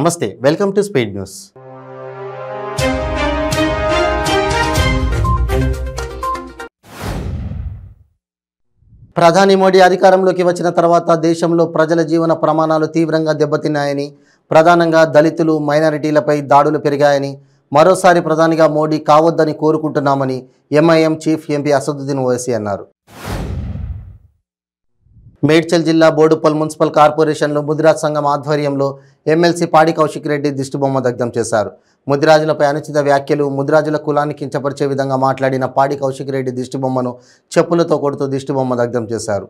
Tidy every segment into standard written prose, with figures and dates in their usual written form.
నమస్తే, welcome to speed news. ప్రధాని మోడీ అధికారంలోకి వచ్చిన తర్వాత దేశంలో ప్రజల జీవన ప్రమాణాలు తీవ్రంగా దెబ్బతిన్నాయని, ప్రధానంగా దళితులు, మైనారిటీలపై దాడులు పెరిగాయని, మరోసారి ప్రధానిగా మోడీ కావద్దని కోరుకుంటున్నామని ఎంఐఎం చీఫ్ ఎంపీ అసదుద్దీన్ ఓవైసీ అన్నారు. మేడ్చల్ జిల్లా బోడుప్పల్ మున్సిపల్ కార్పొరేషన్లో ముదిరాజ్ సంఘం ఆధ్వర్యంలో ఎమ్మెల్సీ పాడి కౌశిక్ రెడ్డి దిష్టిబొమ్మ దగ్ధం చేశారు. ముదిరాజులపై అనుచిత వ్యాఖ్యలు, ముదిరాజుల కులాన్ని కించపరిచే విధంగా మాట్లాడిన పాడి కౌశిక్ రెడ్డి దిష్టిబొమ్మను చెప్పులతో కొడుతూ దిష్టిబొమ్మ దగ్ధం చేశారు.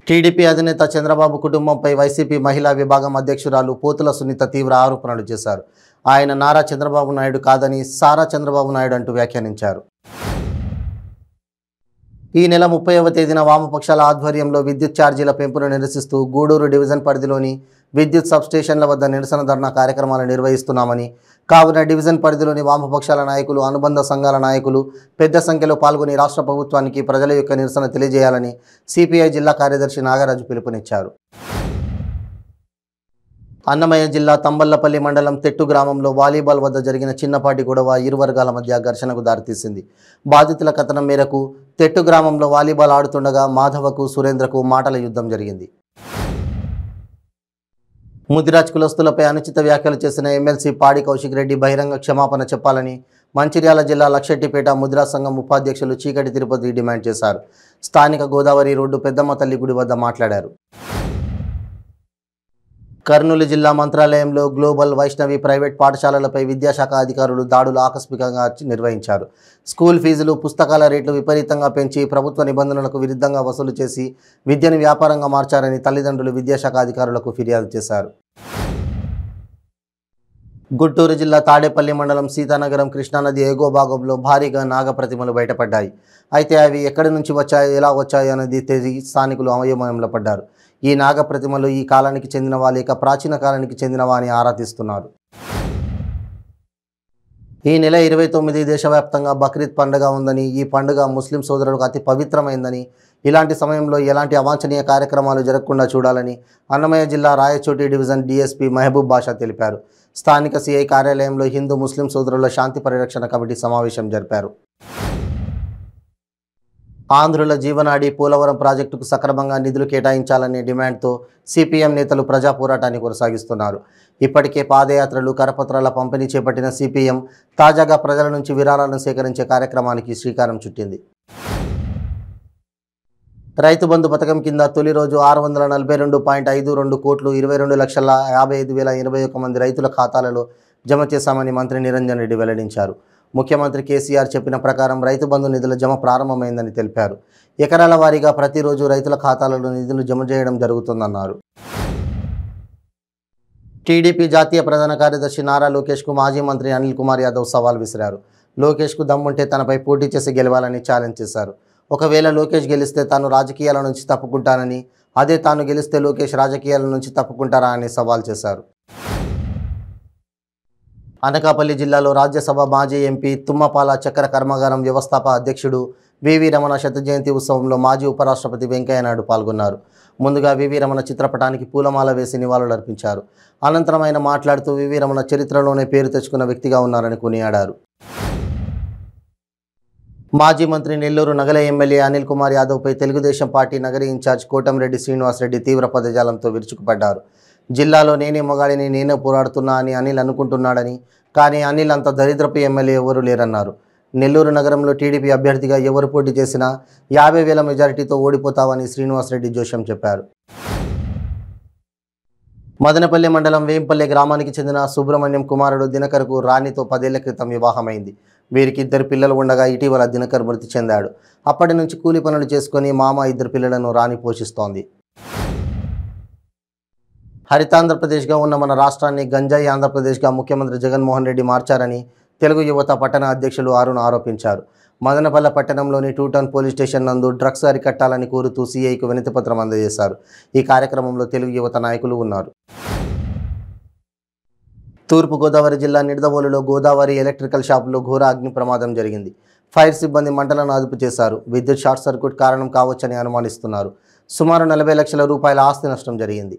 టీడీపీ అధినేత చంద్రబాబు కుటుంబంపై వైసీపీ మహిళా విభాగం అధ్యక్షురాలు పోతుల సునీత తీవ్ర ఆరోపణలు చేశారు. ఆయన నారా చంద్రబాబు నాయుడు కాదని సారా చంద్రబాబు నాయుడు అంటూ వ్యాఖ్యానించారు. ఈ నెల 30వ తేదీన వామపక్షాల ఆధ్వర్యంలో విద్యుత్ ఛార్జీల పెంపును నిరసిస్తూ గూడూరు డివిజన్ పరిధిలోని విద్యుత్ సబ్స్టేషన్ల వద్ద నిరసన ధర్నా కార్యక్రమాలు నిర్వహిస్తున్నామని, కావున డివిజన్ పరిధిలోని వామపక్షాల నాయకులు, అనుబంధ సంఘాల నాయకులు పెద్ద సంఖ్యలో పాల్గొని రాష్ట్ర ప్రభుత్వానికి ప్రజల యొక్క నిరసన తెలియజేయాలని సిపిఐ జిల్లా కార్యదర్శి నాగరాజు పిలుపునిచ్చారు. అన్నమయ్య జిల్లా తంబళ్లపల్లి మండలం తెట్టు గ్రామంలో వాలీబాల్ వద్ద జరిగిన చిన్నపాటి గొడవ ఇరు వర్గాల మధ్య ఘర్షణకు దారితీసింది. బాధితుల కథనం మేరకు తెట్టు గ్రామంలో వాలీబాల్ ఆడుతుండగా మాధవకు, సురేంద్రకు మాటల యుద్ధం జరిగింది. ముదిరాజ్ కులస్తులపై అనుచిత వ్యాఖ్యలు చేసిన ఎమ్మెల్సీ పాడి కౌశిక్ రెడ్డి బహిరంగ క్షమాపణ చెప్పాలని మంచిర్యాల జిల్లా లక్షెట్టిపేట ముదిరాజ్ సంఘం ఉపాధ్యక్షులు చీకటి తిరుపతి డిమాండ్ చేశారు. స్థానిక గోదావరి రోడ్డు పెద్దమ్మ తల్లి గుడి వద్ద మాట్లాడారు. కర్నూలు జిల్లా మంత్రాలయంలో గ్లోబల్ వైష్ణవి ప్రైవేట్ పాఠశాలలపై విద్యాశాఖ అధికారులు దాడులు ఆకస్మికంగా నిర్వహించారు. స్కూల్ ఫీజులు, పుస్తకాల రేట్లు విపరీతంగా పెంచి ప్రభుత్వ నిబంధనలకు విరుద్ధంగా వసూలు చేసి విద్యను వ్యాపారంగా మార్చారని తల్లిదండ్రులు విద్యాశాఖ అధికారులకు ఫిర్యాదు చేశారు. గుంటూరు జిల్లా తాడేపల్లి మండలం సీతానగరం కృష్ణానది ఎగువ భాగంలో భారీగా నాగప్రతిమలు బయటపడ్డాయి. అయితే అవి ఎక్కడి నుంచి వచ్చాయో, ఎలా వచ్చాయో అనేది తెలిసి స్థానికులు అయోమయంలో పడ్డారు. ఈ నాగప్రతిమలు ఈ కాలానికి చెందినవా లేక ప్రాచీన కాలానికి చెందినవా అని ఆరా తీస్తున్నారు. ఈ నెల 29 దేశవ్యాప్తంగా బక్రీద్ పండుగ ఉందని, ఈ పండుగ ముస్లిం సోదరులకు అతి పవిత్రమైందని, ఇలాంటి సమయంలో ఎలాంటి అవాంఛనీయ కార్యక్రమాలు జరగకుండా చూడాలని అన్నమయ్య జిల్లా రాయచోటి డివిజన్ డీఎస్పీ మహబూబ్ బాషా తెలిపారు. స్థానిక సిఐ కార్యాలయంలో హిందూ ముస్లిం సోదరుల శాంతి పరిరక్షణ కమిటీ సమావేశం జరిపారు. ఆంధ్రుల జీవనాడి పోలవరం ప్రాజెక్టుకు సక్రమంగా నిధులు కేటాయించాలనే డిమాండ్తో సిపిఎం నేతలు ప్రజా పోరాటాన్ని కొనసాగిస్తున్నారు. ఇప్పటికే పాదయాత్రలు, కరపత్రాల పంపిణీ చేపట్టిన సిపిఎం తాజాగా ప్రజల నుంచి విరాళాలను సేకరించే కార్యక్రమానికి శ్రీకారం చుట్టింది. రైతు బంధు పథకం కింద తొలి రోజు 642.52 కోట్లు 22,55,021 మంది రైతుల ఖాతాలలో జమ చేశామని మంత్రి నిరంజన్ రెడ్డి వెల్లడించారు. ముఖ్యమంత్రి కేసీఆర్ చెప్పిన ప్రకారం రైతు బంధు నిధుల జమ ప్రారంభమైందని తెలిపారు. ఎకరాల వారీగా ప్రతిరోజు రైతుల ఖాతాలలో నిధులు జమ చేయడం జరుగుతుందన్నారు. టీడీపీ జాతీయ ప్రధాన కార్యదర్శి నారా లోకేష్కు మాజీ మంత్రి అనిల్ కుమార్ యాదవ్ సవాల్ విసిరారు. లోకేష్కు దమ్ముంటే తనపై పోటీ చేసి గెలవాలని ఛాలెంజ్ చేశారు. ఒకవేళ లోకేష్ గెలిస్తే తాను రాజకీయాల నుంచి తప్పుకుంటానని, అదే తాను గెలిస్తే లోకేష్ రాజకీయాల నుంచి తప్పుకుంటారా అని సవాల్ చేశారు. అనకాపల్లి జిల్లాలో రాజ్యసభ మాజీ ఎంపీ తుమ్మపాల చక్కెర కర్మాగారం వ్యవస్థాపక అధ్యక్షుడు వివి రమణ శత జయంతి ఉత్సవంలో మాజీ ఉపరాష్ట్రపతి వెంకయ్యనాయుడు పాల్గొన్నారు. ముందుగా వివి రమణ చిత్రపటానికి పూలమాల వేసి నివాళులర్పించారు. అనంతరం ఆయన మాట్లాడుతూ వివి రమణ చరిత్రలోనే పేరు తెచ్చుకున్న వ్యక్తిగా ఉన్నారని కొనియాడారు. మాజీ మంత్రి నెల్లూరు నగల ఎమ్మెల్యే అనిల్ కుమార్ యాదవ్పై తెలుగుదేశం పార్టీ నగరి ఇన్ఛార్జ్ కోటంరెడ్డి శ్రీనివాసరెడ్డి తీవ్ర పదజాలంతో విరుచుకుపడ్డారు. జిల్లాలో నేనే మొగాడిని, నేనే పోరాడుతున్నా అని అనిల్ అనుకుంటున్నాడని, కానీ అనిల్ అంత దరిద్రపు ఎమ్మెల్యే ఎవరూ లేరన్నారు. నెల్లూరు నగరంలో టీడీపీ అభ్యర్థిగా ఎవరు పోటీ చేసినా 50,000 మెజారిటీతో ఓడిపోతావని శ్రీనివాసరెడ్డి జోష్యం చెప్పారు. మదనపల్లి మండలం వేంపల్లి గ్రామానికి చెందిన సుబ్రహ్మణ్యం కుమారుడు దినకర్కు రాణితో 10 ఏళ్ల క్రితం వివాహమైంది. వీరికి 2 పిల్లలు ఉండగా ఇటీవల దినకర్ మృతి చెందాడు. అప్పటి నుంచి కూలి పనులు చేసుకుని మామ 2 పిల్లలను రాణి పోషిస్తోంది. హరితాంధ్రప్రదేశ్గా ఉన్న మన రాష్ట్రాన్ని గంజాయి ఆంధ్రప్రదేశ్గా ముఖ్యమంత్రి జగన్మోహన్ రెడ్డి మార్చారని తెలుగు యువత పట్టణ అధ్యక్షులు అరుణ్ ఆరోపించారు. మదనపల్లె పట్టణంలోని 2 టౌన్ పోలీస్ స్టేషన్ నందు డ్రగ్స్ అరికట్టాలని కోరుతూ సీఐకు వినతిపత్రం అందజేశారు. ఈ కార్యక్రమంలో తెలుగు యువత నాయకులు ఉన్నారు. తూర్పుగోదావరి జిల్లా నిడదవోలులో గోదావరి ఎలక్ట్రికల్ షాపులో ఘోర అగ్ని ప్రమాదం జరిగింది. ఫైర్ సిబ్బంది మంటలను అదుపు చేశారు. విద్యుత్ షార్ట్ సర్క్యూట్ కారణం కావచ్చని అనుమానిస్తున్నారు. సుమారు 40 లక్షల రూపాయల ఆస్తి నష్టం జరిగింది.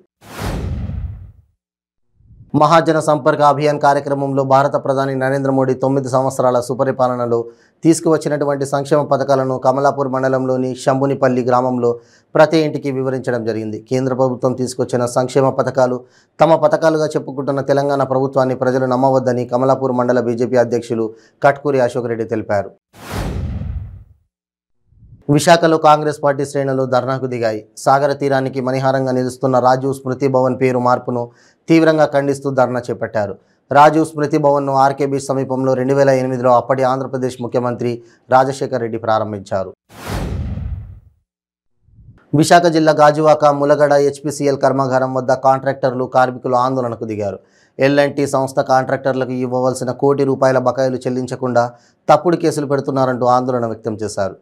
మహాజన సంపర్క అభియాన్ కార్యక్రమంలో భారత ప్రధాని నరేంద్ర మోడీ 9 సంవత్సరాల సుపరిపాలనలో తీసుకువచ్చినటువంటి సంక్షేమ పథకాలను కమలాపూర్ మండలంలోని శంభునిపల్లి గ్రామంలో ప్రతి ఇంటికి వివరించడం జరిగింది. కేంద్ర ప్రభుత్వం తీసుకొచ్చిన సంక్షేమ పథకాలు తమ పథకాలుగా చెప్పుకుంటున్న తెలంగాణ ప్రభుత్వాన్ని ప్రజలు నమ్మవద్దని కమలాపూర్ మండల బీజేపీ అధ్యక్షులు కట్కూరి అశోక్ రెడ్డి తెలిపారు. విశాఖలో కాంగ్రెస్ పార్టీ శ్రేణులు ధర్నాకు దిగాయి. సాగర తీరానికి మణిహారంగా నిలుస్తున్న రాజీవ్ స్మృతి భవన్ పేరు మార్పును తీవ్రంగా ఖండిస్తూ ధర్నా చేపట్టారు. రాజీవ్ స్మృతి భవన్ను ఆర్కే బీచ్ సమీపంలో 2008లో అప్పటి ఆంధ్రప్రదేశ్ ముఖ్యమంత్రి రాజశేఖర్ రెడ్డి ప్రారంభించారు. విశాఖ జిల్లా గాజువాక ములగడ హెచ్పిసిఎల్ కర్మాగారం వద్ద కాంట్రాక్టర్లు కార్మికులు ఆందోళనకు దిగారు. ఎల్ఎన్టీ సంస్థ కాంట్రాక్టర్లకు ఇవ్వవలసిన ₹1 కోటి బకాయిలు చెల్లించకుండా తప్పుడు కేసులు పెడుతున్నారంటూ ఆందోళన వ్యక్తం చేశారు.